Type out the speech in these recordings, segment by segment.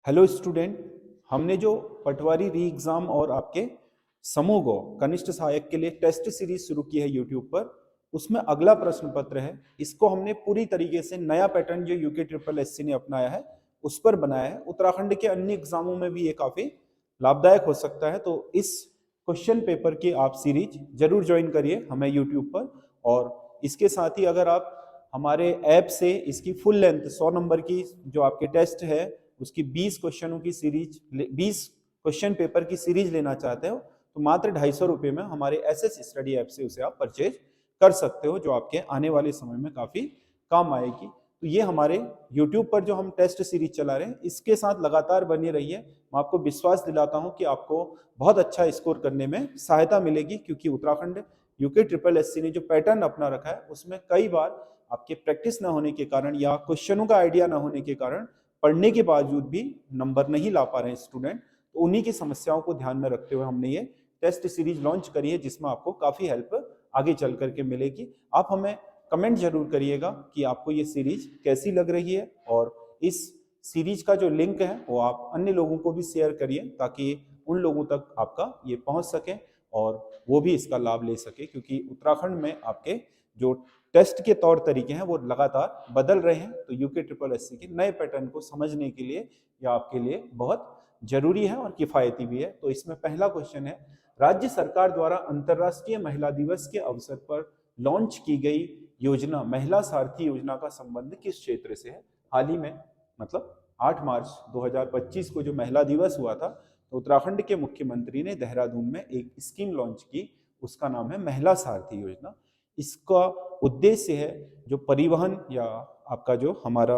Hello student. हमने जो पटवारी री एग्जाम और आपके समूह गो कनिष्ठ सहायक के लिए टेस्ट सीरीज शुरू की है यूट्यूब पर, उसमें अगला प्रश्न पत्र है। इसको हमने पूरी तरीके से नया पैटर्न जो यूके ट्रिपल एससी ने अपनाया है उस पर बनाया है। उत्तराखंड के अन्य एग्जामों में भी ये काफी लाभदायक हो सकता है। तो इस क्वेश्चन पेपर की आप सीरीज जरूर ज्वाइन करिए हमें यूट्यूब पर। और इसके साथ ही अगर आप हमारे ऐप से इसकी फुल लेंथ 100 नंबर की जो आपके टेस्ट है उसकी 20 क्वेश्चनों की सीरीज 20 क्वेश्चन पेपर की सीरीज लेना चाहते हो तो मात्र 250 रुपये में हमारे एसएस स्टडी ऐप से उसे आप परचेज कर सकते हो, जो आपके आने वाले समय में काफी काम आएगी। तो ये हमारे YouTube पर जो हम टेस्ट सीरीज चला रहे हैं इसके साथ लगातार बने रहिए। मैं आपको विश्वास दिलाता हूं कि आपको बहुत अच्छा स्कोर करने में सहायता मिलेगी, क्योंकि उत्तराखंड यूके ट्रिपल एससी ने जो पैटर्न अपना रखा है उसमें कई बार आपके प्रैक्टिस न होने के कारण या क्वेश्चनों का आइडिया न होने के कारण पढ़ने के बावजूद भी नंबर नहीं ला पा रहे हैं स्टूडेंट। तो उन्हीं की समस्याओं को ध्यान में रखते हुए हमने ये टेस्ट सीरीज लॉन्च करी है, जिसमें आपको काफी हेल्प आगे चल करके मिलेगी। आप हमें कमेंट जरूर करिएगा कि आपको ये सीरीज कैसी लग रही है, और इस सीरीज का जो लिंक है वो आप अन्य लोगों को भी शेयर करिए ताकि उन लोगों तक आपका ये पहुंच सके और वो भी इसका लाभ ले सके, क्योंकि उत्तराखंड में आपके जो टेस्ट के तौर तरीके हैं वो लगातार बदल रहे हैं। तो यूके ट्रिपल एससी के नए पैटर्न को समझने के लिए यह आपके लिए बहुत जरूरी है और किफायती भी है। तो इसमें पहला क्वेश्चन है, राज्य सरकार द्वारा अंतर्राष्ट्रीय महिला दिवस के अवसर पर लॉन्च की गई योजना महिला सारथी योजना का संबंध किस क्षेत्र से है। हाल ही में मतलब 8 मार्च 2025 को जो महिला दिवस हुआ था, तो उत्तराखंड के मुख्यमंत्री ने देहरादून में एक स्कीम लॉन्च की, उसका नाम है महिला सारथी योजना। इसका उद्देश्य है जो परिवहन या आपका जो हमारा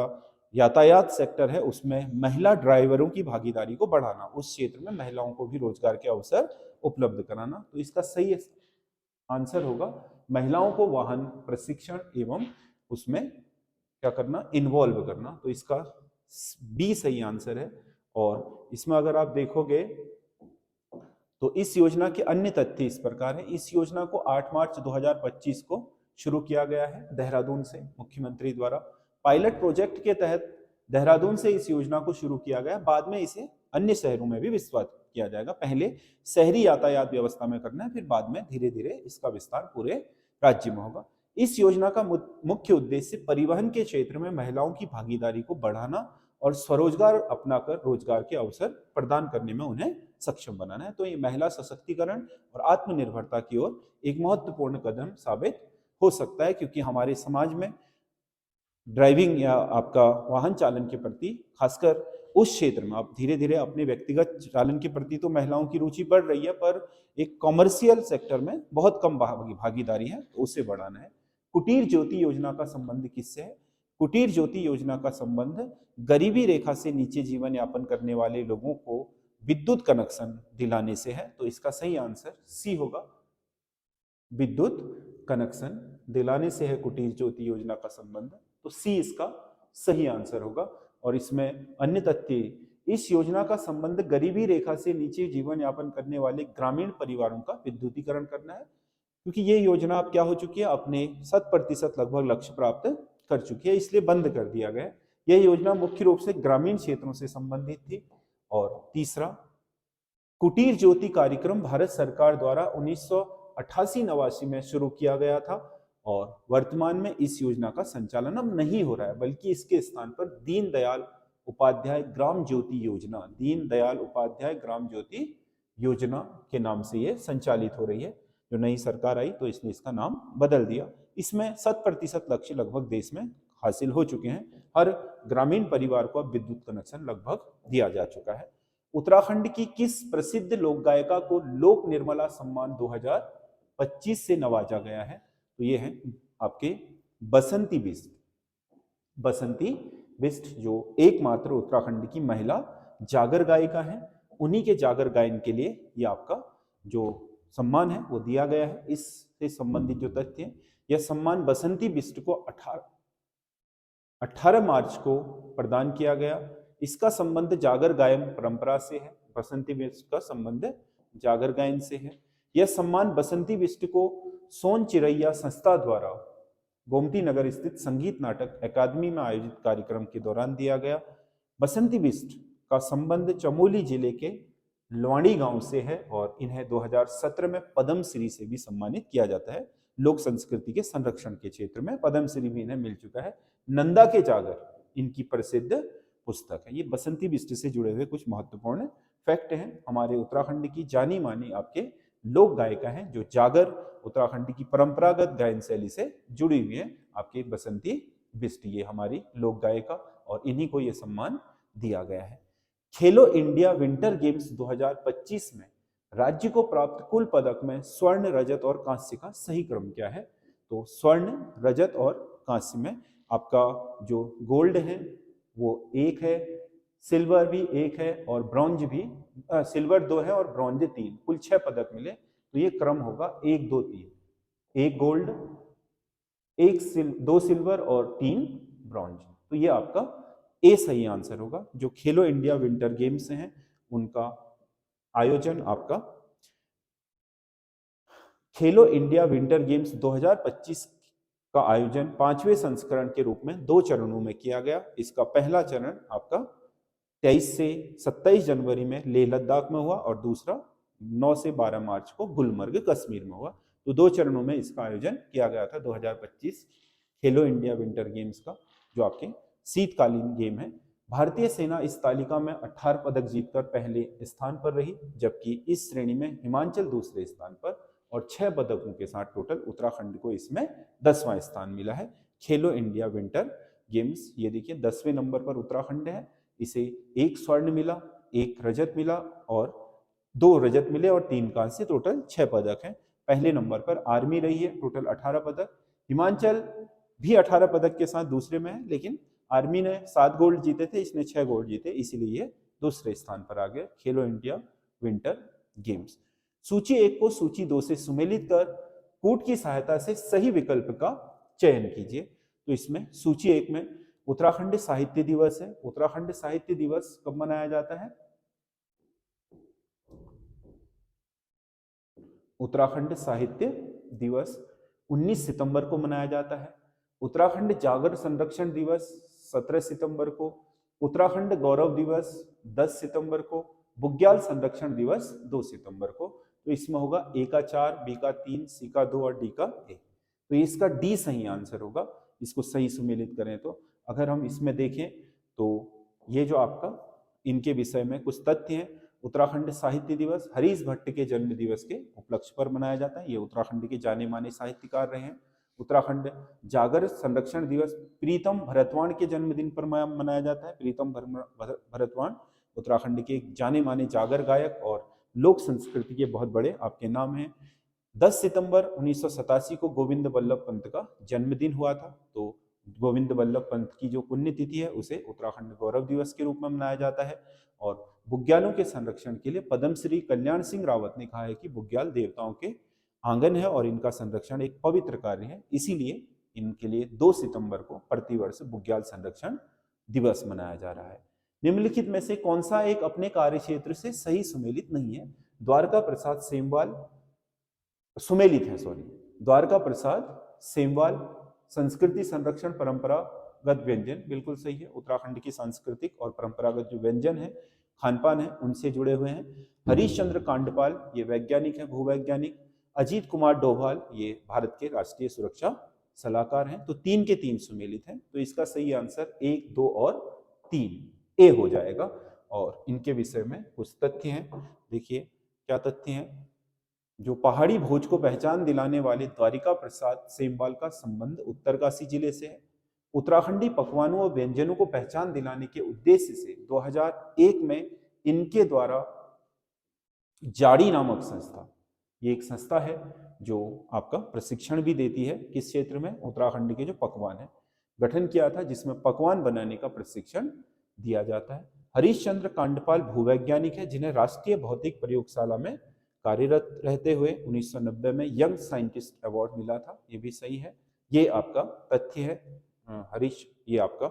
यातायात सेक्टर है उसमें महिला ड्राइवरों की भागीदारी को बढ़ाना, उस क्षेत्र में महिलाओं को भी रोजगार के अवसर उपलब्ध कराना। तो इसका सही आंसर होगा महिलाओं को वाहन प्रशिक्षण एवं उसमें क्या करना, इन्वॉल्व करना। तो इसका बी सही आंसर है। और इसमें अगर आप देखोगे तो इस योजना के अन्य तथ्य इस प्रकार है। इस योजना को 8 मार्च 2025 को शुरू किया गया है देहरादून से मुख्यमंत्री द्वारा। पायलट प्रोजेक्ट के तहत देहरादून से इस योजना को शुरू किया गया, बाद में इसे अन्य शहरों में भी विस्तार किया जाएगा। पहले शहरी यातायात व्यवस्था में करना है, फिर बाद में धीरे धीरे इसका विस्तार पूरे राज्य में होगा। इस योजना का मुख्य उद्देश्य परिवहन के क्षेत्र में महिलाओं की भागीदारी को बढ़ाना और स्वरोजगार अपनाकर रोजगार के अवसर प्रदान करने में उन्हें सक्षम बनाना है। तो ये महिला सशक्तिकरण और आत्मनिर्भरता की ओर एक महत्वपूर्ण कदम साबित हो सकता है, क्योंकि हमारे समाज में ड्राइविंग या आपका वाहन चालन के प्रति, खासकर उस क्षेत्र में आप धीरे धीरे अपने व्यक्तिगत चालन के प्रति तो महिलाओं की रुचि बढ़ रही है, पर एक कॉमर्शियल सेक्टर में बहुत कम भागीदारी है, तो उसे बढ़ाना है। कुटीर ज्योति योजना का संबंध किससे है। कुटीर ज्योति योजना का संबंध गरीबी रेखा से नीचे जीवन यापन करने वाले लोगों को विद्युत कनेक्शन दिलाने से है। तो इसका सही आंसर सी होगा, विद्युत कनेक्शन दिलाने से है कुटीर ज्योति योजना का संबंध। तो सी इसका सही आंसर होगा। और इसमें अन्य तथ्य, इस योजना का संबंध गरीबी रेखा से नीचे जीवन यापन करने वाले ग्रामीण परिवारों का विद्युतीकरण करना है, क्योंकि ये योजना अब क्या हो चुकी है, अपने 100% लगभग लक्ष्य प्राप्त कर चुकी है, इसलिए बंद कर दिया गया। यह योजना मुख्य रूप से ग्रामीण क्षेत्रों से संबंधित थी। और तीसरा, कुटीर ज्योति कार्यक्रम भारत सरकार द्वारा 1988-89 में शुरू किया गया था, और वर्तमान में इस योजना का संचालन अब नहीं हो रहा है, बल्कि इसके स्थान पर दीनदयाल उपाध्याय ग्राम ज्योति योजना, दीनदयाल उपाध्याय ग्राम ज्योति योजना के नाम से ये संचालित हो रही है। जो नई सरकार आई तो इसने इसका नाम बदल दिया। इसमें 100% लक्ष्य लगभग देश में हासिल हो चुके हैं। हर ग्रामीण परिवार को अब विद्युत कनेक्शन लगभग दिया जा चुका है। उत्तराखंड की किस प्रसिद्ध लोक गायिका को लोक निर्मला सम्मान 2025 से नवाजा गया है। तो ये है आपके बसंती बिष्ट। बसंती बिष्ट जो एकमात्र उत्तराखंड की महिला जागर गायिका है, उन्हीं के जागर गायन के लिए ये आपका जो सम्मान है वो दिया गया है। इससे संबंधित जो तथ्य है, यह सम्मान बसंती बिष्ट को 18 मार्च को प्रदान किया गया। इसका संबंध जागर गायन परंपरा से है। बसंती बिष्ट का संबंध जागर गायन से है। यह सम्मान बसंती बिष्ट को सोन चिरैया संस्था द्वारा गोमती नगर स्थित संगीत नाटक अकादमी में आयोजित कार्यक्रम के दौरान दिया गया। बसंती बिष्ट का संबंध चमोली जिले के लवाणी गांव से है और इन्हें 2017 में पद्मश्री से भी सम्मानित किया जाता है। लोक संस्कृति के संरक्षण के क्षेत्र में पद्मश्री भी इन्हें मिल चुका है। नंदा के जागर इनकी प्रसिद्ध पुस्तक है। ये बसंती बिष्ट से जुड़े हुए कुछ महत्वपूर्ण फैक्ट हैं। हमारे उत्तराखंड की जानी मानी आपके लोक गायिका हैं जो जागर उत्तराखंड की परंपरागत गायन शैली से जुड़ी हुई है। आपके बसंती बिष्ट ये हमारी लोक गायिका और इन्हीं को ये सम्मान दिया गया है। खेलो इंडिया विंटर गेम्स 2025 में राज्य को प्राप्त कुल पदक में स्वर्ण, रजत और कांस्य का सही क्रम क्या है? तो स्वर्ण, रजत और कांस्य में आपका जो गोल्ड है वो 1 है, सिल्वर भी 1 है और ब्रॉन्ज भी सिल्वर 2 है और ब्रॉन्ज 3, कुल 6 पदक मिले। तो ये क्रम होगा 1 2 3, 1 गोल्ड, 2 सिल्वर और 3 ब्रॉन्ज। तो ये आपका ए सही आंसर होगा। जो खेलो इंडिया विंटर गेम्स हैं उनका आयोजन आपका खेलो इंडिया विंटर गेम्स 2025 का आयोजन 5वें संस्करण के रूप में 2 चरणों में किया गया। इसका पहला चरण आपका 23 से 27 जनवरी में लेह लद्दाख में हुआ और दूसरा 9 से 12 मार्च को गुलमर्ग कश्मीर में हुआ। तो 2 चरणों में इसका आयोजन किया गया था 2025 खेलो इंडिया विंटर गेम्स का, जो आपके शीतकालीन गेम है। भारतीय सेना इस तालिका में 18 पदक जीतकर पहले स्थान पर रही, जबकि इस श्रेणी में हिमाचल दूसरे स्थान पर और 6 पदकों के साथ टोटल उत्तराखंड को इसमें 10वां स्थान मिला है। खेलो इंडिया विंटर गेम्स ये देखिए 10वें नंबर पर उत्तराखंड है। इसे 1 स्वर्ण मिला, 1 रजत मिला और 2 रजत मिले और 3 कांस्य, टोटल 6 पदक हैं। पहले नंबर पर आर्मी रही है, टोटल 18 पदक। हिमाचल भी 18 पदक के साथ दूसरे में है, लेकिन आर्मी ने 7 गोल्ड जीते थे, इसने 6 गोल्ड जीते, इसीलिए ये दूसरे स्थान पर आ गया। खेलो इंडिया विंटर गेम्स। सूची 1 को सूची 2 से सुमेलित कर कूट की सहायता से सही विकल्प का चयन कीजिए। तो इसमें सूची 1 में उत्तराखंड साहित्य दिवस है। उत्तराखंड साहित्य दिवस कब मनाया जाता है? उत्तराखंड साहित्य दिवस 19 सितंबर को मनाया जाता है। उत्तराखंड जागर संरक्षण दिवस 17 सितंबर को। उत्तराखंड गौरव दिवस 10 सितंबर को। बुग्याल संरक्षण दिवस 2 सितंबर को। तो इसमें होगा ए का 4, बी का 3, सी का 2 और डी का 1। तो इसका डी सही आंसर होगा। इसको सही सुमेलित करें तो अगर हम इसमें देखें तो ये जो आपका इनके विषय में कुछ तथ्य हैं। उत्तराखंड साहित्य दिवस हरीश भट्ट के जन्म दिवस के उपलक्ष्य पर मनाया जाता है। ये उत्तराखंड के जाने माने साहित्यकार रहे हैं। उत्तराखंड जागर संरक्षण दिवस प्रीतम भरतवाण के जन्मदिन पर मनाया जाता है। प्रीतम भरतवाण उत्तराखंड के जाने माने जागर गायक और लोक संस्कृति के बहुत बड़े आपके नाम हैं। 10 सितंबर 1987 को गोविंद बल्लभ पंत का जन्मदिन हुआ था। तो गोविंद बल्लभ पंत की जो पुण्यतिथि है उसे उत्तराखंड गौरव दिवस के रूप में मनाया जाता है। और बुग्यालों के संरक्षण के लिए पद्मश्री कल्याण सिंह रावत ने कहा है कि बुग्याल देवताओं के आंगन है और इनका संरक्षण एक पवित्र कार्य है, इसीलिए इनके लिए 2 सितंबर को प्रतिवर्ष बुग्याल संरक्षण दिवस मनाया जा रहा है। निम्नलिखित में से कौन सा एक अपने कार्य क्षेत्र से सही सुमेलित नहीं है? द्वारका प्रसाद सेमवाल सुमेलित है, द्वारका प्रसाद सेमवाल संस्कृति संरक्षण परंपरागत व्यंजन बिल्कुल सही है। उत्तराखंड की सांस्कृतिक और परंपरागत जो व्यंजन है, खान पान है, उनसे जुड़े हुए हैं। हरीश चंद्र कांडपाल ये वैज्ञानिक है, भूवैज्ञानिक। अजीत कुमार डोभाल ये भारत के राष्ट्रीय सुरक्षा सलाहकार हैं। तो 3 के 3 सुमेलित हैं। तो इसका सही आंसर 1, 2 और 3 ए हो जाएगा। और इनके विषय में कुछ तथ्य हैं, देखिए क्या तथ्य हैं। जो पहाड़ी भोज को पहचान दिलाने वाले द्वारिका प्रसाद सेमवाल का संबंध उत्तरकाशी जिले से है। उत्तराखंडी पकवानों और व्यंजनों को पहचान दिलाने के उद्देश्य से 2001 में इनके द्वारा जाड़ी नामक संस्था, ये एक संस्था है जो आपका प्रशिक्षण भी देती है किस क्षेत्र में? उत्तराखंड के जो पकवान है, गठन किया था जिसमें पकवान बनाने का प्रशिक्षण दिया जाता है। हरीश चंद्र कांडपाल भूवैज्ञानिक है जिन्हें राष्ट्रीय भौतिक प्रयोगशाला में कार्यरत रहते हुए 1990 में यंग साइंटिस्ट अवार्ड मिला था, ये भी सही है। ये आपका तथ्य है। ये आपका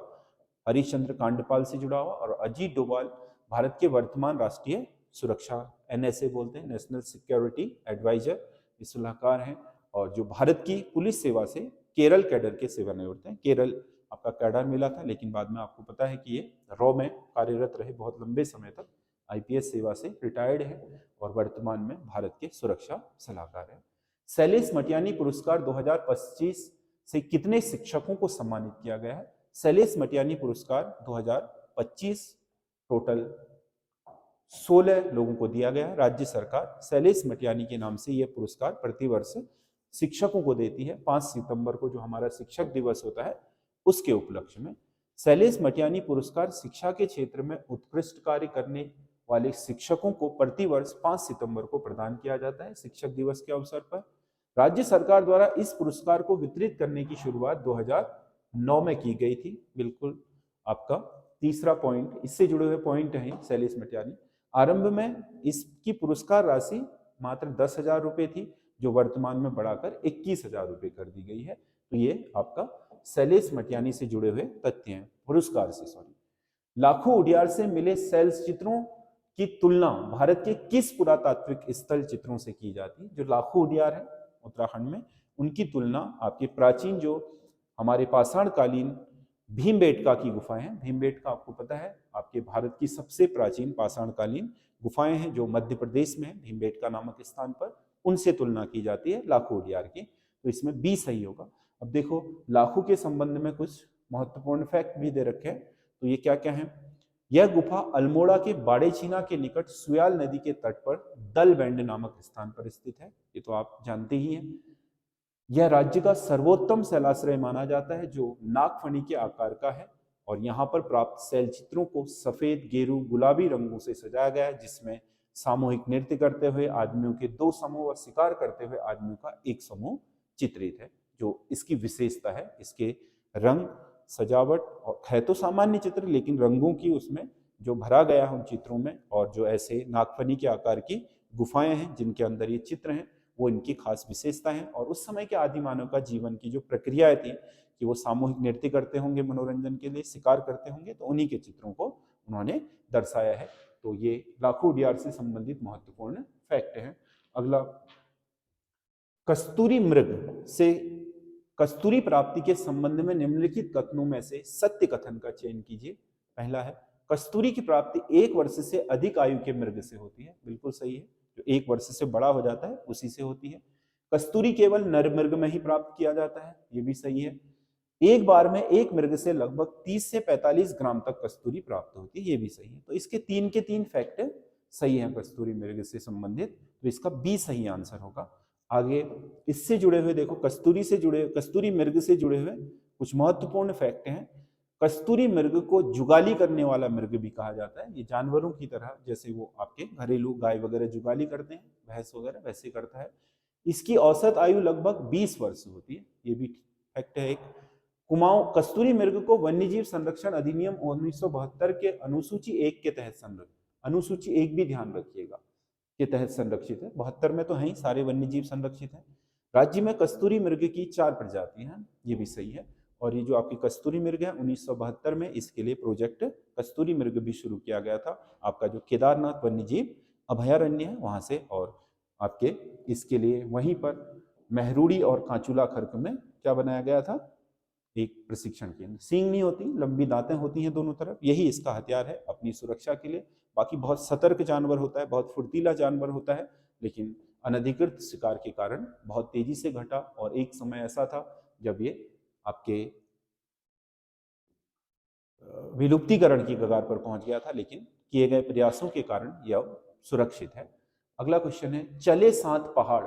हरीश चंद्र कांडपाल से जुड़ा हुआ। और अजीत डोभाल भारत के वर्तमान राष्ट्रीय सुरक्षा NSA बोलते हैं, नेशनल सिक्योरिटी एडवाइजर, सलाहकार हैं और जो भारत की पुलिस सेवा से केरल कैडर के सेवानिवृत्त हैं। केरल आपका कैडर मिला था, लेकिन बाद में आपको पता है कि ये रॉ में कार्यरत रहे बहुत लंबे समय तक, आईपीएस सेवा से रिटायर्ड है और वर्तमान में भारत के सुरक्षा सलाहकार है। शैलेश मटियानी पुरस्कार 2025 से कितने शिक्षकों को सम्मानित किया गया है? शैलेश मटियानी पुरस्कार 2025 टोटल 16 लोगों को दिया गया है। राज्य सरकार शैलेश मटियानी के नाम से यह पुरस्कार प्रतिवर्ष शिक्षकों को देती है। 5 सितंबर को जो हमारा शिक्षक दिवस होता है उसके उपलक्ष्य में शैलेश मटियानी पुरस्कार शिक्षा के क्षेत्र में उत्कृष्ट कार्य करने वाले शिक्षकों को प्रतिवर्ष 5 सितंबर को प्रदान किया जाता है शिक्षक दिवस के अवसर पर। राज्य सरकार द्वारा इस पुरस्कार को वितरित करने की शुरुआत 2009 में की गई थी। बिल्कुल आपका तीसरा पॉइंट, इससे जुड़े हुए पॉइंट हैं शैलेश मटियानी। आरंभ में इसकी पुरस्कार राशि मात्र 10,000 रुपए थी, जो वर्तमान में बढ़ाकर 21,000 रुपए कर दी गई है। तो ये आपका शैलेश मटियानी से जुड़े हुए तथ्य हैं, पुरस्कार से सॉरी। लाखों उडियार से मिले शैल चित्रों की तुलना भारत के किस पुरातात्विक स्थल चित्रों से की जाती है? जो लाखों उडियार है उत्तराखंड में, उनकी तुलना आपके प्राचीन जो हमारे पाषाणकालीन भीमबेटका की गुफाएं हैं, भीमबेटका आपको पता है आपके भारत की सबसे प्राचीन पाषाणकालीन गुफाएं हैं जो मध्य प्रदेश में है, भीमबेटका नामक स्थान पर, उनसे तुलना की जाती है लाखों उडियार की। तो इसमें बी सही होगा। अब देखो लाखों के संबंध में कुछ महत्वपूर्ण फैक्ट भी दे रखे हैं, तो ये क्या क्या है? यह गुफा अल्मोड़ा के बाड़ेचीना के निकट सुयाल नदी के तट पर दलबेंड नामक स्थान पर स्थित है, ये तो आप जानते ही हैं। यह राज्य का सर्वोत्तम शैलाश्रय माना जाता है जो नागफनी के आकार का है, और यहाँ पर प्राप्त शैल चित्रों को सफेद, गेरू, गुलाबी रंगों से सजाया गया है, जिसमें सामूहिक नृत्य करते हुए आदमियों के 2 समूह और शिकार करते हुए आदमियों का 1 समूह चित्रित है। जो इसकी विशेषता है, इसके रंग, सजावट, और है तो सामान्य चित्र लेकिन रंगों की उसमें जो भरा गया है उन चित्रों में, और जो ऐसे नागफनी के आकार की गुफाएं हैं जिनके अंदर ये चित्र हैं, वो इनकी खास विशेषता है। और उस समय के आदि मानव का जीवन की जो प्रक्रियाएं थी कि वो सामूहिक नृत्य करते होंगे मनोरंजन के लिए, शिकार करते होंगे, तो उन्हीं के चित्रों को उन्होंने दर्शाया है। तो ये लाखों उडियार से संबंधित महत्वपूर्ण फैक्ट है। अगला, कस्तूरी मृग से कस्तूरी प्राप्ति के संबंध में निम्नलिखित कथनों में से सत्य कथन का चयन कीजिए। पहला है, कस्तूरी की प्राप्ति 1 वर्ष से अधिक आयु के मृग से होती है। बिल्कुल सही है, जो 1 वर्ष से बड़ा हो जाता है उसी से होती है। कस्तूरी केवल नर मृग में ही प्राप्त किया जाता है, ये भी सही है। एक बार में एक मृग से लगभग 30 से 45 ग्राम तक कस्तूरी प्राप्त होती है, ये भी सही है। तो इसके 3 के 3 फैक्ट सही है कस्तूरी मृग से संबंधित, तो इसका बी सही आंसर होगा। आगे इससे जुड़े हुए देखो, कस्तूरी मृग से जुड़े हुए कुछ महत्वपूर्ण फैक्ट हैं। कस्तूरी मृग को जुगाली करने वाला मृग भी कहा जाता है। ये जानवरों की तरह, जैसे वो आपके घरेलू गाय वगैरह जुगाली करते हैं, भैंस वगैरह, वैसे करता है। इसकी औसत आयु लगभग 20 वर्ष होती है, ये भी फैक्ट है एक। कुमाऊं कस्तूरी मृग को वन्यजीव संरक्षण अधिनियम 1972 के अनुसूची 1 के तहत अनुसूची 1 भी ध्यान रखिएगा के तहत संरक्षित है। 72 में तो है ही, सारे वन्यजीव संरक्षित हैं। राज्य में कस्तूरी मृग की 4 प्रजातियां हैं, ये भी सही है। और ये जो आपकी कस्तूरी मृग है 1972 में इसके लिए प्रोजेक्ट कस्तूरी मृग भी शुरू किया गया था, आपका जो केदारनाथ वन्यजीव अभयारण्य है वहां से। और आपके इसके लिए वहीं पर मेहरुड़ी और कांचुला खर्क में क्या बनाया गया था, एक प्रशिक्षण केंद्र। सींग नहीं होती, लंबी दांतें होती हैं दोनों तरफ, यही इसका हथियार है अपनी सुरक्षा के लिए। बाकी बहुत सतर्क जानवर होता है, बहुत फुर्तीला जानवर होता है, लेकिन अनधिकृत शिकार के कारण बहुत तेजी से घटा। और एक समय ऐसा था जब ये आपके विलुप्तीकरण की कगार पर पहुंच गया था, लेकिन किए गए प्रयासों के कारण यह सुरक्षित है। अगला क्वेश्चन है, चले 7 पहाड़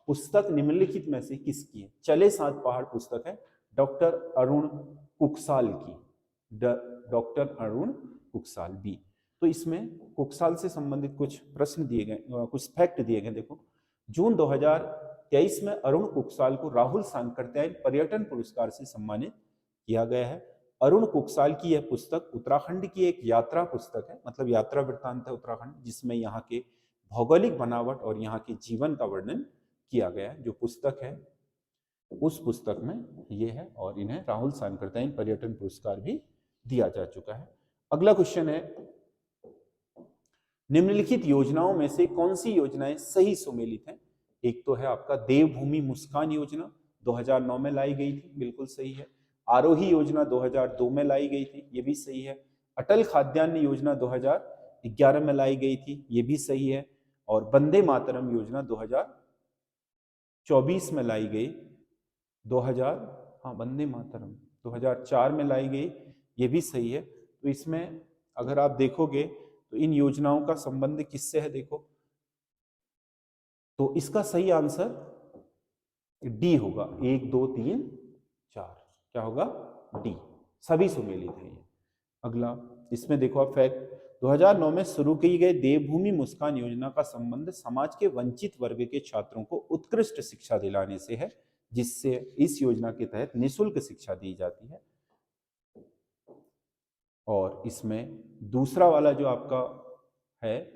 पुस्तक निम्नलिखित में से किसकी है? चले 7 पहाड़ पुस्तक है डॉक्टर अरुण कुकसाल की, डॉक्टर अरुण कुकसाल बी। तो इसमें कुकसाल से संबंधित कुछ प्रश्न दिए गए, कुछ फैक्ट दिए गए। देखो, जून 2023 में अरुण कुकसाल को राहुल सांकृत्यायन पर्यटन पुरस्कार से सम्मानित किया गया है। अरुण कुकसाल की यह पुस्तक उत्तराखंड की एक यात्रा पुस्तक है, मतलब यात्रा वृत्तांत है उत्तराखंड, जिसमें यहाँ के भौगोलिक बनावट और यहाँ के जीवन का वर्णन किया गया है। जो पुस्तक है उस पुस्तक में ये है, और इन्हें राहुल सांकृत्यायन पर्यटन पुरस्कार भी दिया जा चुका है। अगला क्वेश्चन है, निम्नलिखित योजनाओं में से कौन सी योजनाएं सही सुमेलित हैं? एक तो है आपका देवभूमि मुस्कान योजना, 2009 में लाई गई थी, बिल्कुल सही है। आरोही योजना 2002 में लाई गई थी, ये भी सही है। अटल खाद्यान्न योजना 2011 में लाई गई थी, ये भी सही है। और वंदे मातरम योजना 2024 में लाई गई, 2000 हाँ वंदे मातरम 2004 में लाई गई, ये भी सही है। तो इसमें अगर आप देखोगे तो इन योजनाओं का संबंध किससे है, देखो तो इसका सही आंसर डी होगा। 1 2 3 4 क्या होगा, डी, सभी सुमेलित है ये। अगला इसमें देखो आप फैक्ट, 2009 में शुरू की गई देवभूमि मुस्कान योजना का संबंध समाज के वंचित वर्ग के छात्रों को उत्कृष्ट शिक्षा दिलाने से है, जिससे इस योजना के तहत निःशुल्क शिक्षा दी जाती है। और इसमें दूसरा वाला जो आपका है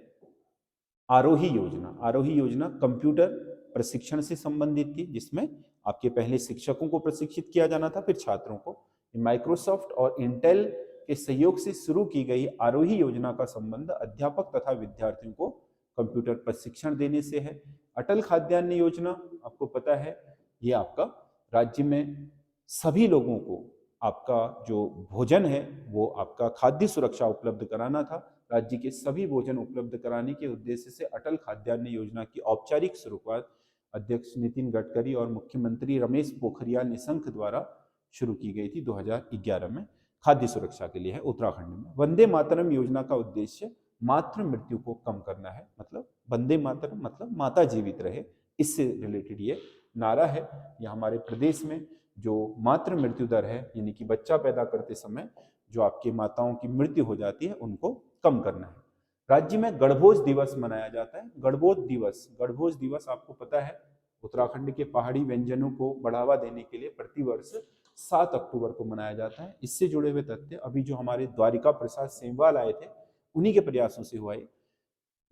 आरोही योजना, आरोही योजना कंप्यूटर प्रशिक्षण से संबंधित थी, जिसमें आपके पहले शिक्षकों को प्रशिक्षित किया जाना था, फिर छात्रों को। माइक्रोसॉफ्ट और इंटेल के सहयोग से शुरू की गई आरोही योजना का संबंध अध्यापक तथा विद्यार्थियों को कंप्यूटर प्रशिक्षण देने से है। अटल खाद्यान्न योजना आपको पता है, ये आपका राज्य में सभी लोगों को आपका जो भोजन है वो आपका खाद्य सुरक्षा उपलब्ध कराना था। राज्य के सभी भोजन उपलब्ध कराने के उद्देश्य से अटल खाद्यान्न योजना की औपचारिक शुरुआत अध्यक्ष नितिन गडकरी और मुख्यमंत्री रमेश पोखरियाल निशंक द्वारा शुरू की गई थी 2011 में, खाद्य सुरक्षा के लिए है उत्तराखंड में। वंदे मातरम योजना का उद्देश्य मातृ मृत्यु को कम करना है, मतलब वंदे मातरम मतलब माता जीवित रहे, इससे रिलेटेड ये नारा है। ये हमारे प्रदेश में जो मातृ मृत्यु दर है, यानी कि बच्चा पैदा करते समय जो आपकी माताओं की मृत्यु हो जाती है, उनको कम करना है। राज्य में गणभोज दिवस मनाया जाता है। गणभोज दिवस, गणभोज दिवस आपको पता है उत्तराखंड के पहाड़ी व्यंजनों को बढ़ावा देने के लिए प्रतिवर्ष 7 अक्टूबर को मनाया जाता है। इससे जुड़े हुए तथ्य अभी जो हमारे द्वारिका प्रसाद सेमवाल आए थे, उन्हीं के प्रयासों से हुआ है।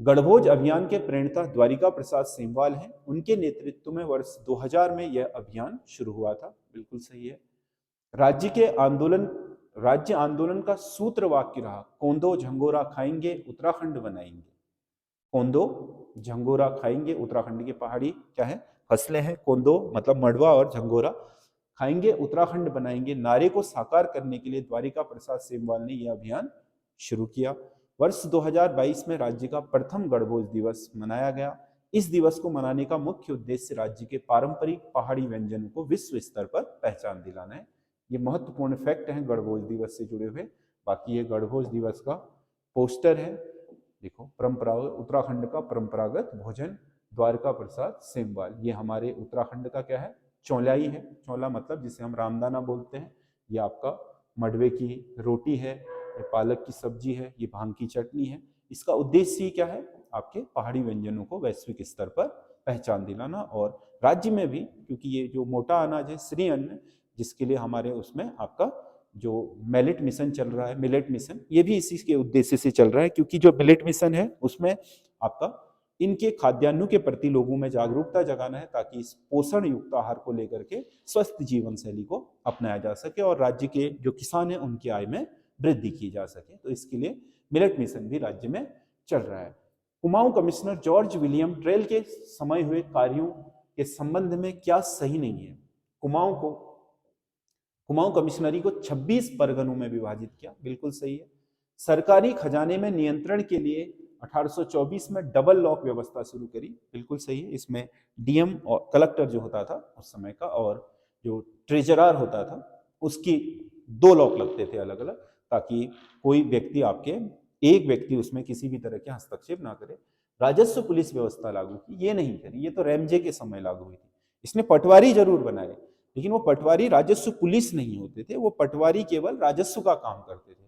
गणभोज अभियान के प्रणेता द्वारिका प्रसाद सेमवाल हैं, उनके नेतृत्व में वर्ष 2000 में यह अभियान शुरू हुआ था, बिल्कुल सही है। राज्य आंदोलन का सूत्र वाक्य रहा कोंदो झंगोरा खाएंगे उत्तराखंड बनाएंगे। कोंदो झंगोरा खाएंगे, उत्तराखंड की पहाड़ी क्या है, फसलें हैं। कोंदो मतलब मड़वा और झंगोरा खाएंगे उत्तराखंड बनाएंगे नारे को साकार करने के लिए द्वारिका प्रसाद सेमवाल ने यह अभियान शुरू किया। वर्ष 2022 में राज्य का प्रथम गणभोज दिवस मनाया गया। इस दिवस को मनाने का मुख्य उद्देश्य राज्य के पारंपरिक पहाड़ी व्यंजनों को विश्व स्तर पर पहचान दिलाना है। ये महत्वपूर्ण फैक्ट हैं गणभोज दिवस से जुड़े हुए। बाकी ये गणभोज दिवस का पोस्टर है, देखो परंपरागत उत्तराखंड का परंपरागत भोजन द्वारका प्रसाद सेमवाल। ये हमारे उत्तराखंड का क्या है, चौलाई है। चौला मतलब जिसे हम रामदाना बोलते हैं। ये आपका मडवे की रोटी है, ये पालक की सब्जी है, ये भांग की चटनी है। इसका उद्देश्य क्या है, आपके पहाड़ी व्यंजनों को वैश्विक स्तर पर पहचान दिलाना। और राज्य में भी, क्योंकि ये जो मोटा अनाज है श्री अन्न, जिसके लिए हमारे उसमें आपका जो मिलेट मिशन चल रहा है, मिलेट मिशन, ये भी इसी के उद्देश्य से चल रहा है, क्योंकि जो मिलेट मिशन है उसमें आपका इनके खाद्यान्नों के प्रति लोगों में जागरूकता जगाना है, ताकि इस पोषण युक्त आहार को लेकर के स्वस्थ जीवन शैली को अपनाया जा सके और राज्य के जो किसान हैं उनकी आय में वृद्धि की जा सके। तो इसके लिए मिलेट मिशन भी राज्य में चल रहा है। Kumaon commissioner George William trail के समय हुए कार्यों के संबंध में क्या सही नहीं है। कुमाऊं कमिश्नरी को 26 परगनों में विभाजित किया, बिल्कुल सही है। सरकारी खजाने में नियंत्रण के लिए 1824 में डबल लॉक व्यवस्था शुरू करी, बिल्कुल सही है। इसमें डीएम और कलेक्टर जो होता था उस समय का, और जो ट्रेजरर होता था उसकी 2 लॉक लगते थे अलग अलग, ताकि कोई व्यक्ति एक व्यक्ति उसमें किसी भी तरह के हस्तक्षेप ना करे। राजस्व पुलिस व्यवस्था लागू की, ये नहीं करी, ये तो रैमजे के समय लागू हुई थी। इसने पटवारी जरूर बनाए, लेकिन वो पटवारी राजस्व पुलिस नहीं होते थे, वो पटवारी केवल राजस्व का काम करते थे।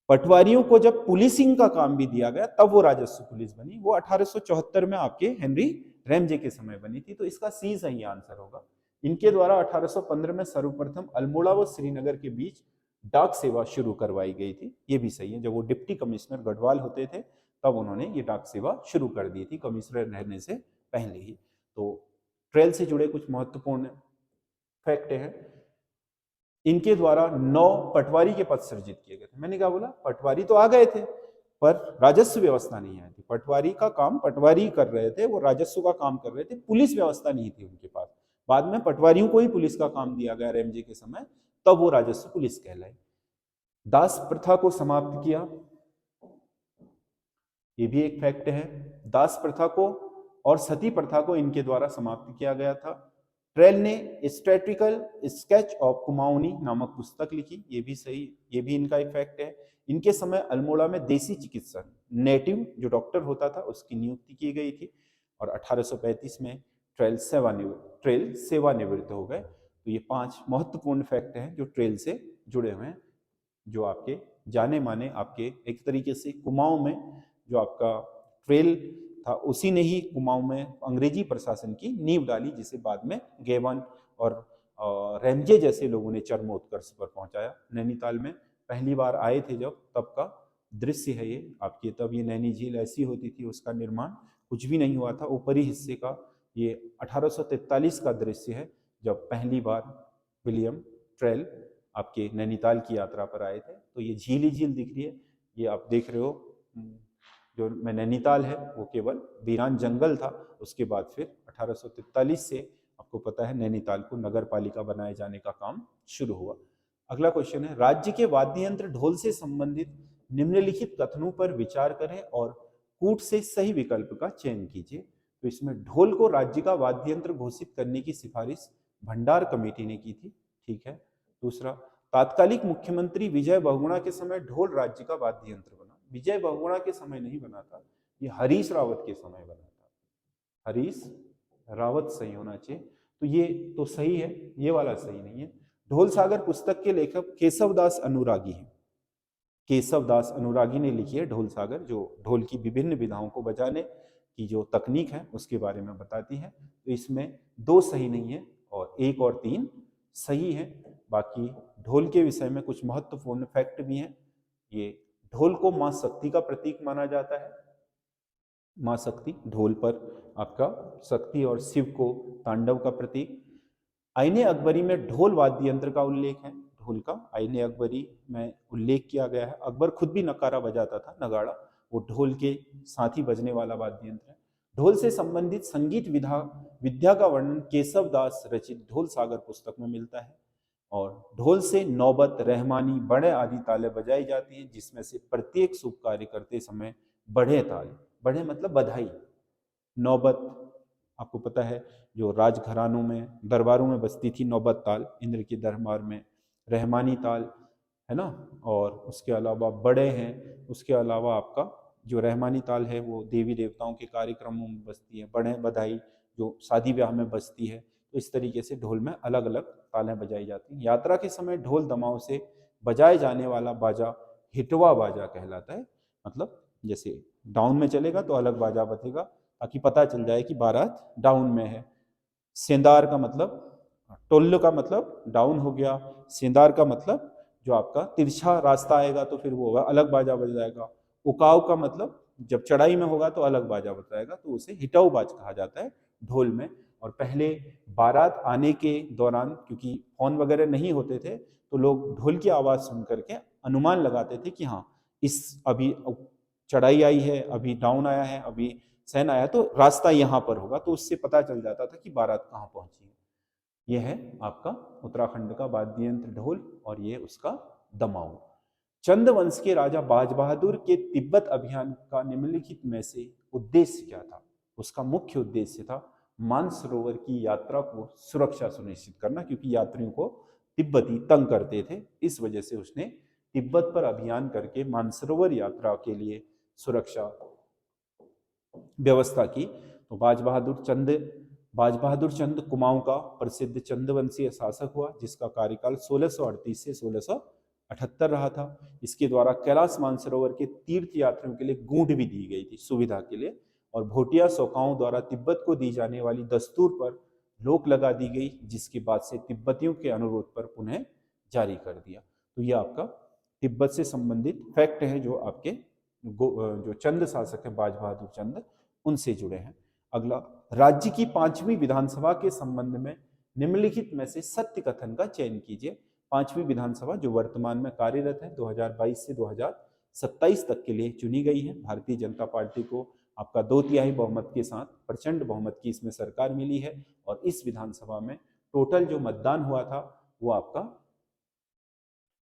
पटवारियों को जब पुलिसिंग का काम भी दिया गया तब वो राजस्व पुलिस बनी, वो 1874 में आपके हेनरी रैमजे के समय बनी थी। तो इसका सी सही आंसर होगा। इनके द्वारा 1815 में सर्वप्रथम अल्मोड़ा व श्रीनगर के बीच डाक सेवा शुरू करवाई गई थी, ये भी सही है। जब वो डिप्टी कमिश्नर गढ़वाल होते थे तब उन्होंने ये डाक सेवा शुरू कर दी थी, कमिश्नर रहने से पहले ही। तो ट्रेल से जुड़े कुछ महत्वपूर्ण फैक्ट हैं। इनके द्वारा 9 पटवारी के पद सृजित किए गए थे। मैंने क्या बोला, पटवारी तो आ गए थे पर राजस्व व्यवस्था नहीं आई थी। पटवारी का काम पटवारी कर रहे थे, वो राजस्व का काम कर रहे थे, पुलिस व्यवस्था नहीं थी उनके पास। बाद में पटवारियों को ही पुलिस का काम दिया गया रैमजे के समय, तब वो राजस्व पुलिस कहलाई। दास प्रथा को समाप्त किया, ये भी एक फैक्ट है। दास प्रथा को और सती प्रथा को इनके द्वारा समाप्त किया गया था। ट्रेल ने स्टैटिकल स्केच ऑफ कुमाऊनी नामक पुस्तक लिखी, ये भी सही, ये भी इनका एक फैक्ट है। इनके समय अल्मोड़ा में देसी चिकित्सक नेटिव जो डॉक्टर होता था उसकी नियुक्ति की गई थी और 1835 में ट्रेल सेवानिवृत्त हो गए। तो ये 5 महत्वपूर्ण फैक्ट हैं जो ट्रेल से जुड़े हुए हैं, जो आपके जाने माने आपके एक तरीके से कुमाऊं में जो आपका ट्रेल था उसी ने ही कुमाऊं में अंग्रेजी प्रशासन की नींव डाली, जिसे बाद में गेवन और रैमजे जैसे लोगों ने चरमोत्कर्ष पर पहुंचाया। नैनीताल में पहली बार आए थे जब, तब का दृश्य है ये आपके। तब ये नैनी झील ऐसी होती थी, उसका निर्माण कुछ भी नहीं हुआ था। ऊपरी हिस्से का ये 1843 का दृश्य है जब पहली बार विलियम ट्रेल आपके नैनीताल की यात्रा पर आए थे। तो ये झील ही झील दिख रही है, ये आप देख रहे हो जो में नैनीताल है वो केवल वीरान जंगल था। उसके बाद फिर 1843 से आपको पता है नैनीताल को नगर पालिका बनाए जाने का काम शुरू हुआ। अगला क्वेश्चन है, राज्य के वाद्य यंत्र ढोल से संबंधित निम्नलिखित कथनों पर विचार करें और कूट से सही विकल्प का चयन कीजिए। तो इसमें ढोल को राज्य का वाद्य यंत्र घोषित करने की सिफारिश भंडार कमेटी ने की थी, ठीक है। दूसरा, तात्कालिक मुख्यमंत्री विजय बहुगुणा के समय ढोल राज्य का वाद्य यंत्र बना। विजय बहुगुणा के समय नहीं बना था, ये हरीश रावत के समय बना था। हरीश रावत सही होना चाहिए। तो ये तो सही है, ये वाला सही नहीं है। ढोल सागर पुस्तक के लेखक केशवदास अनुरागी हैं। केशवदास अनुरागी ने लिखी है ढोल सागर, जो ढोल की विभिन्न विधाओं को बजाने की जो तकनीक है उसके बारे में बताती है। तो इसमें 2 सही नहीं है और 1 और 3 सही है। बाकी ढोल के विषय में कुछ महत्वपूर्ण फैक्ट भी हैं। ये ढोल को मां शक्ति का प्रतीक माना जाता है। मां शक्ति, ढोल पर आपका शक्ति और शिव को तांडव का प्रतीक। आईने अकबरी में ढोल वाद्य यंत्र का उल्लेख है। ढोल का आईने अकबरी में उल्लेख किया गया है। अकबर खुद भी नकारा बजाता था, नगाड़ा, वो ढोल के साथ ही बजने वाला वाद्य यंत्र है। ढोल से संबंधित संगीत विद्या का वर्णन केशव दास रचित ढोल सागर पुस्तक में मिलता है। और ढोल से नौबत, रहमानी, बड़े आदि ताले बजाई जाती हैं, जिसमें से प्रत्येक शुभ कार्य करते समय बड़े ताल, बड़े मतलब बधाई, नौबत आपको पता है जो राजघरानों में दरबारों में बजती थी नौबत ताल, इंद्र के दरबार में रहमानी ताल है ना, और उसके अलावा बड़े हैं। उसके अलावा आपका जो रहमानी ताल है वो देवी देवताओं के कार्यक्रमों में बजती है। बड़े बधाई जो शादी ब्याह में बजती है। तो इस तरीके से ढोल में अलग अलग तालें बजाई जाती हैं। यात्रा के समय ढोल दमाव से बजाए जाने वाला बाजा हिटवा बाजा कहलाता है। मतलब जैसे डाउन में चलेगा तो अलग बाजा बजेगा ताकि पता चल जाए कि बारात डाउन में है। सेंदार का मतलब, टोल्लो का मतलब डाउन हो गया, सेंदार का मतलब जो आपका तिरछा रास्ता आएगा तो फिर वो अलग बाजा बज जाएगा। उकाव का मतलब जब चढ़ाई में होगा तो अलग बाजा बजाएगा, तो उसे हिटाऊ बाज कहा जाता है ढोल में। और पहले बारात आने के दौरान क्योंकि फोन वगैरह नहीं होते थे तो लोग ढोल की आवाज सुन करके अनुमान लगाते थे कि हाँ इस अभी चढ़ाई आई है, अभी डाउन आया है, अभी सैन आया, तो रास्ता यहाँ पर होगा। तो उससे पता चल जाता था कि बारात कहाँ पहुंची है। यह है आपका उत्तराखंड का वाद्य यंत्र ढोल और ये उसका दमाऊ। चंद वंश के राजा बाज बहादुर के तिब्बत अभियान का निम्नलिखित में से उद्देश्य क्या था? उसका मुख्य उद्देश्य था मानसरोवर की यात्रा को सुरक्षा सुनिश्चित करना, क्योंकि यात्रियों को तिब्बती तंग करते थे। इस वजह से उसने तिब्बत पर अभियान करके मानसरोवर यात्रा के लिए सुरक्षा व्यवस्था की। तो बाज बहादुर चंद कुमाऊं का प्रसिद्ध चंदवंशीय शासक हुआ, जिसका कार्यकाल 1638 से 1678 रहा था। इसके द्वारा कैलाश मानसरोवर के तीर्थ यात्रियों के लिए गूंठ भी दी गई थी सुविधा के लिए, और भोटिया सौकाओं द्वारा तिब्बत को दी जाने वाली दस्तूर पर रोक लगा दी गई, जिसके बाद से तिब्बतियों के अनुरोध पर पुनः जारी कर दिया। तो यह आपका तिब्बत से संबंधित फैक्ट है जो आपके जो चंद शासक है बाज बहादुर चंद, उनसे जुड़े हैं। अगला, राज्य की 5वीं विधानसभा के संबंध में निम्नलिखित में से सत्य कथन का चयन कीजिए। 5वीं विधानसभा जो वर्तमान में कार्यरत है 2022 से 2027 तक के लिए चुनी गई है। भारतीय जनता पार्टी को आपका 2/3 बहुमत के साथ प्रचंड बहुमत की इसमें सरकार मिली है। और इस विधानसभा में टोटल जो मतदान हुआ था वो आपका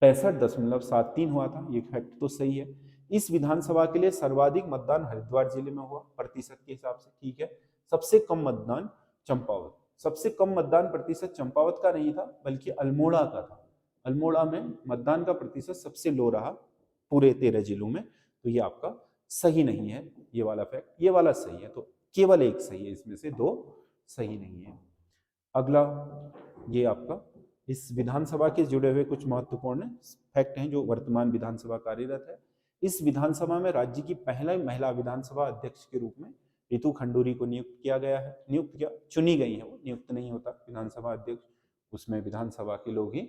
65.73 हुआ था, ये फैक्ट तो सही है। इस विधानसभा के लिए सर्वाधिक मतदान हरिद्वार जिले में हुआ प्रतिशत के हिसाब से, ठीक है। सबसे कम मतदान चंपावत, सबसे कम मतदान प्रतिशत चंपावत का नहीं था बल्कि अल्मोड़ा का था। अल्मोड़ा में मतदान का प्रतिशत सबसे लो रहा पूरे 13 जिलों में, तो ये आपका सही नहीं है ये वाला फैक्ट, ये वाला सही है, तो केवल एक सही है, इसमें से दो सही नहीं है। अगला ये आपका इस विधानसभा के जुड़े हुए कुछ महत्वपूर्ण फैक्ट हैं जो वर्तमान विधानसभा कार्यरत है। इस विधानसभा में राज्य की पहला महिला विधानसभा अध्यक्ष के रूप में रितु खंडूरी को नियुक्त किया गया है, नियुक्त किया, चुनी गई है, वो नियुक्त नहीं होता विधानसभा अध्यक्ष, उसमें विधानसभा के लोग ही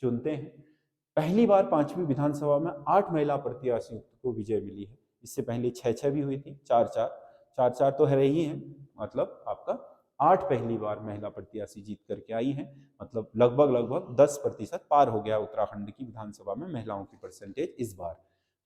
चुनते हैं। पहली बार 5वीं विधानसभा में 8 महिला प्रत्याशियों को विजय मिली है, इससे पहले 6-6 भी हुई थी, 4-4 तो है ही है, मतलब आपका 8 पहली बार महिला प्रत्याशी जीत करके आई हैं, मतलब लगभग 10% पार हो गया उत्तराखंड की विधानसभा में महिलाओं की परसेंटेज इस बार।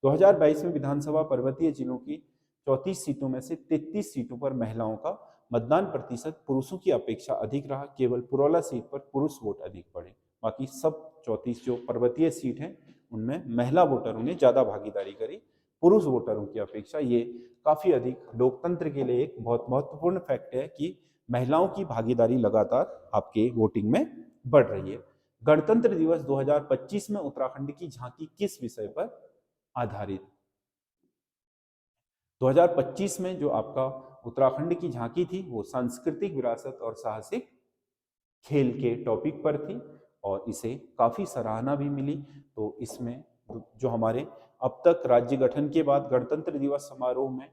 2022 में विधानसभा पर्वतीय जिलों की 34 सीटों में से 33 सीटों पर महिलाओं का मतदान प्रतिशत पुरुषों की अपेक्षा अधिक रहा, केवल पुरौला सीट पर पुरुष वोट अधिक पड़े, बाकी सब 34 जो पर्वतीय सीट हैं उनमें महिला वोटरों ने ज्यादा भागीदारी करी पुरुष वोटरों की अपेक्षा। ये काफी अधिक लोकतंत्र के लिए एक बहुत महत्वपूर्ण फैक्ट है कि महिलाओं की भागीदारी लगातार आपके वोटिंग में बढ़ रही है। गणतंत्र दिवस 2025 में उत्तराखंड की झांकी किस विषय पर आधारित? 2025 में जो आपका उत्तराखंड की झांकी थी वो सांस्कृतिक विरासत और साहसिक खेल के टॉपिक पर थी और इसे काफी सराहना भी मिली। तो इसमें जो हमारे अब तक राज्य गठन के बाद गणतंत्र दिवस समारोह में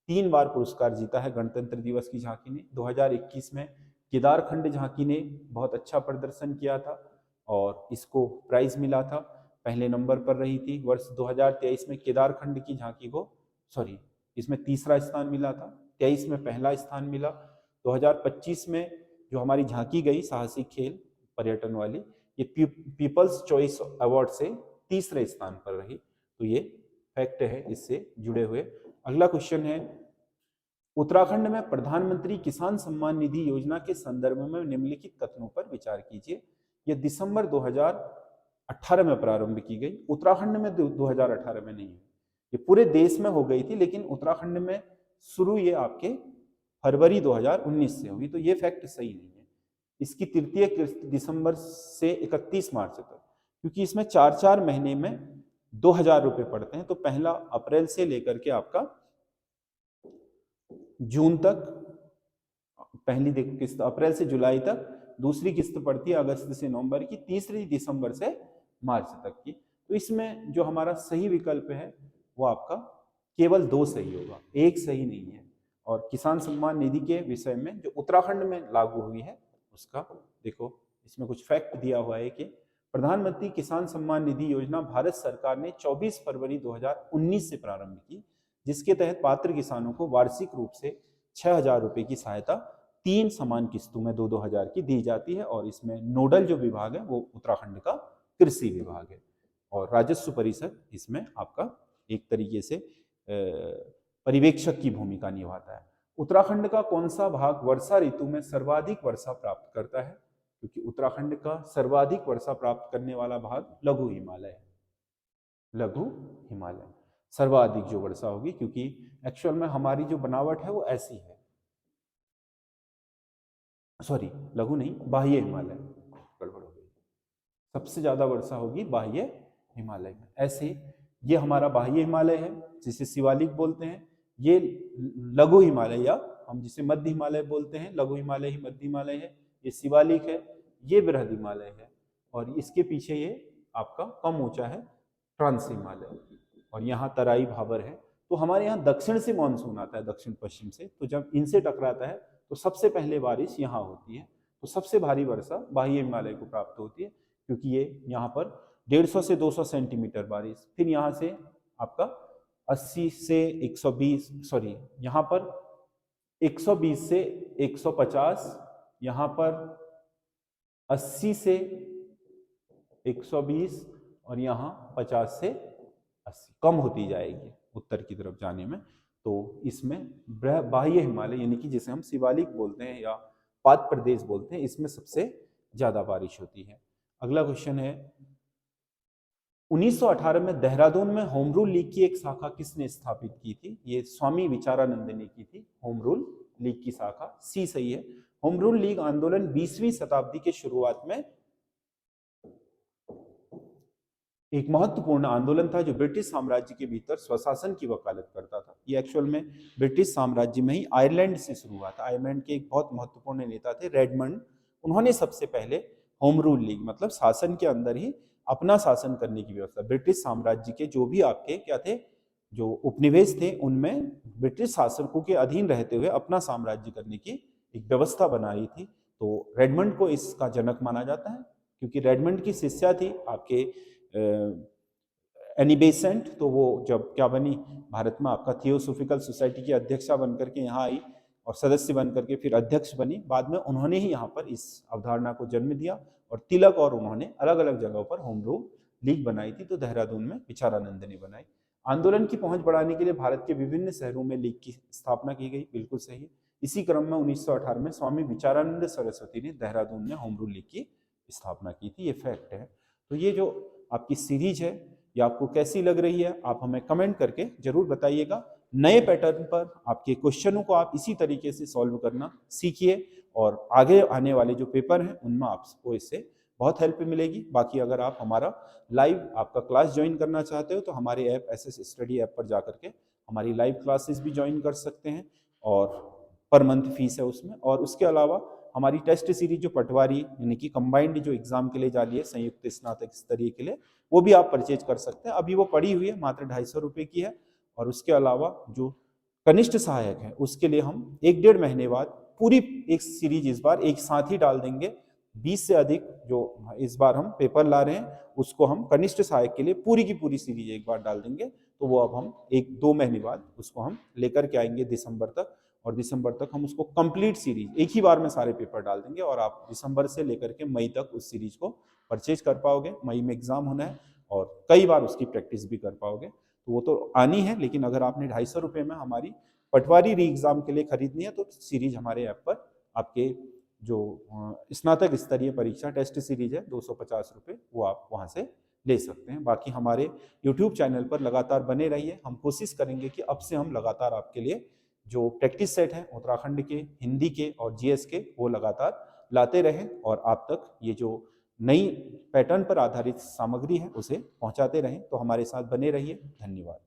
3 बार पुरस्कार जीता है गणतंत्र दिवस की झांकी ने। 2021 में केदारखंड झांकी ने बहुत अच्छा प्रदर्शन किया था और इसको प्राइज मिला था, पहले नंबर पर रही थी। वर्ष 2023 में केदारखंड की झांकी को इसमें तीसरा स्थान मिला था, 23 में पहला स्थान मिला। 2025 में जो हमारी झांकी गई साहसिक खेल पर्यटन वाली, ये पीपल्स चॉइस अवार्ड से तीसरे स्थान पर रही। तो ये फैक्ट है इससे जुड़े हुए। अगला क्वेश्चन है, उत्तराखंड में प्रधानमंत्री किसान सम्मान निधि योजना के संदर्भ में निम्नलिखित कथनों पर विचार कीजिए। यह दिसंबर 2018 में प्रारंभ की गई, उत्तराखंड में 2018 में नहीं, ये पूरे देश में हो गई थी, लेकिन उत्तराखंड में शुरू ये आपके फरवरी 2019 से हुई। तो ये फैक्ट सही नहीं है। इसकी तृतीय किस्त दिसंबर से 31 मार्च तक, क्योंकि इसमें 4-4 महीने में 2000 रुपए पड़ते हैं, तो पहला अप्रैल से लेकर के आपका जून तक, पहली किस्त अप्रैल से जुलाई तक, दूसरी किस्त पड़ती है अगस्त से नवंबर की, तीसरी दिसंबर से मार्च तक की। तो इसमें जो हमारा सही विकल्प है वो आपका केवल 2 सही होगा, 1 सही नहीं है। और किसान सम्मान निधि के विषय में जो उत्तराखंड में लागू हुई है उसका देखो, इसमें कुछ फैक्ट दिया हुआ है कि प्रधानमंत्री किसान सम्मान निधि योजना भारत सरकार ने 24 फरवरी 2019 से प्रारंभ की, जिसके तहत पात्र किसानों को वार्षिक रूप से 6,000 रुपए की सहायता 3 समान किस्तों में 2-2 हजार की दी जाती है। और इसमें नोडल जो विभाग है वो उत्तराखंड का कृषि विभाग है और राजस्व परिषद इसमें आपका एक तरीके से पर्यवेक्षक की भूमिका निभाता है। उत्तराखंड का कौन सा भाग वर्षा ऋतु में सर्वाधिक वर्षा प्राप्त करता है? क्योंकि उत्तराखंड का सर्वाधिक वर्षा प्राप्त करने वाला भाग लघु हिमालय है, लघु हिमालय सर्वाधिक जो वर्षा होगी, क्योंकि एक्चुअल में हमारी जो बनावट है वो ऐसी है, सॉरी लघु नहीं, बाह्य हिमालय, गड़बड़ हो गई, सबसे ज्यादा वर्षा होगी बाह्य हिमालय में। ऐसे ये हमारा बाह्य हिमालय है जिसे शिवालिक बोलते हैं, ये लघु हिमालय या हम जिसे मध्य हिमालय बोलते हैं, लघु हिमालय ही मध्य हिमालय है, ये शिवालिक है, ये बृहद हिमालय है और इसके पीछे ये आपका कम ऊंचा है ट्रांस हिमालय, और यहाँ तराई भाबर है। तो हमारे यहाँ दक्षिण से मानसून आता है, दक्षिण पश्चिम से, तो जब इनसे टकराता है तो सबसे पहले बारिश यहाँ होती है। तो सबसे भारी वर्षा बाह्य हिमालय को प्राप्त होती है, क्योंकि ये यहाँ पर 150 से 200 सेंटीमीटर बारिश, फिर यहाँ से आपका 80 से 120, सॉरी यहाँ पर 120 से 150, यहाँ पर 80 से 120 और यहाँ 50 से 80, कम होती जाएगी उत्तर की तरफ जाने में। तो इसमें बाह्य हिमालय यानी कि जिसे हम शिवालिक बोलते हैं या पाद प्रदेश बोलते हैं, इसमें सबसे ज्यादा बारिश होती है। अगला क्वेश्चन है, 1918 में देहरादून में होम रूल लीग की एक शाखा किसने स्थापित की थी? ये स्वामी विचारानंद ने की थी, होम रूल लीग की शाखा। सी सही है। होम रूल लीग आंदोलन 20वीं शताब्दी के शुरुआत में एक महत्वपूर्ण आंदोलन था जो ब्रिटिश साम्राज्य के भीतर स्वशासन की वकालत करता था। ये एक्चुअल में ब्रिटिश साम्राज्य में ही आयरलैंड से शुरू हुआ था। आयरलैंड के एक बहुत महत्वपूर्ण नेता थे रेडमंड, उन्होंने सबसे पहले होम रूल लीग मतलब शासन के अंदर ही अपना शासन करने की व्यवस्था, ब्रिटिश साम्राज्य के जो भी आपके क्या थे, जो उपनिवेश थे, उनमें ब्रिटिश शासकों के अधीन रहते हुए अपना साम्राज्य करने की एक व्यवस्था बनाई थी। तो रेडमंड को इसका जनक माना जाता है, क्योंकि रेडमंड की शिष्या थी आपके एनी बेसेंट। तो वो जब क्या बनी, भारत में आपका थियोसोफिकल सोसाइटी की अध्यक्षा बनकर के यहाँ आई और सदस्य बनकर के फिर अध्यक्ष बनी। बाद में उन्होंने ही यहाँ पर इस अवधारणा को जन्म दिया और तिलक और उन्होंने अलग अलग जगहों पर होम रूल लीग बनाई थी। तो देहरादून में विचारानंद ने बनाई। आंदोलन की पहुंच बढ़ाने के लिए भारत के विभिन्न शहरों में लीग की स्थापना की गई, बिल्कुल सही। इसी क्रम में 1918 में स्वामी विचारानंद सरस्वती ने देहरादून में होम रूल लीग की स्थापना की थी। ये फैक्ट है। तो ये जो आपकी सीरीज है ये आपको कैसी लग रही है, आप हमें कमेंट करके जरूर बताइएगा। नए पैटर्न पर आपके क्वेश्चनों को आप इसी तरीके से सॉल्व करना सीखिए और आगे आने वाले जो पेपर हैं उनमें आपको इससे बहुत हेल्प मिलेगी। बाकी अगर आप हमारा लाइव आपका क्लास ज्वाइन करना चाहते हो तो हमारे ऐप एसएस स्टडी ऐप पर जाकर के हमारी लाइव क्लासेस भी ज्वाइन कर सकते हैं और पर मंथ फीस है उसमें। और उसके अलावा हमारी टेस्ट सीरीज जो पटवारी यानी कि कंबाइंड जो एग्जाम के लिए जा रही है, संयुक्त स्नातक स्तरीय के लिए, वो भी आप परचेज कर सकते हैं। अभी वो पड़ी हुई है, मात्र 250 रुपये की है। और उसके अलावा जो कनिष्ठ सहायक है उसके लिए हम 1-1.5 महीने बाद पूरी एक सीरीज इस बार एक साथ ही डाल देंगे। 20 से अधिक जो इस बार हम पेपर ला रहे हैं उसको हम कनिष्ठ सहायक के लिए पूरी की पूरी सीरीज एक बार डाल देंगे। तो वो अब हम 1-2 महीने बाद उसको हम लेकर के आएंगे दिसंबर तक, और दिसंबर तक हम उसको कंप्लीट सीरीज एक ही बार में सारे पेपर डाल देंगे और आप दिसंबर से लेकर के मई तक उस सीरीज को परचेज कर पाओगे। मई में एग्जाम होना है और कई बार उसकी प्रैक्टिस भी कर पाओगे। तो वो तो आनी है, लेकिन अगर आपने 250 रुपये में हमारी पटवारी री एग्जाम के लिए खरीदनी है तो सीरीज हमारे ऐप पर आपके जो स्नातक स्तरीय परीक्षा टेस्ट सीरीज है 250 रुपये, वो आप वहाँ से ले सकते हैं। बाकी हमारे यूट्यूब चैनल पर लगातार बने रहिए। हम कोशिश करेंगे कि अब से हम लगातार आपके लिए जो प्रैक्टिस सेट है उत्तराखंड के, हिंदी के और जीएस के, वो लगातार लाते रहें और आप तक ये जो नई पैटर्न पर आधारित सामग्री है उसे पहुंचाते रहें। तो हमारे साथ बने रहिए। धन्यवाद।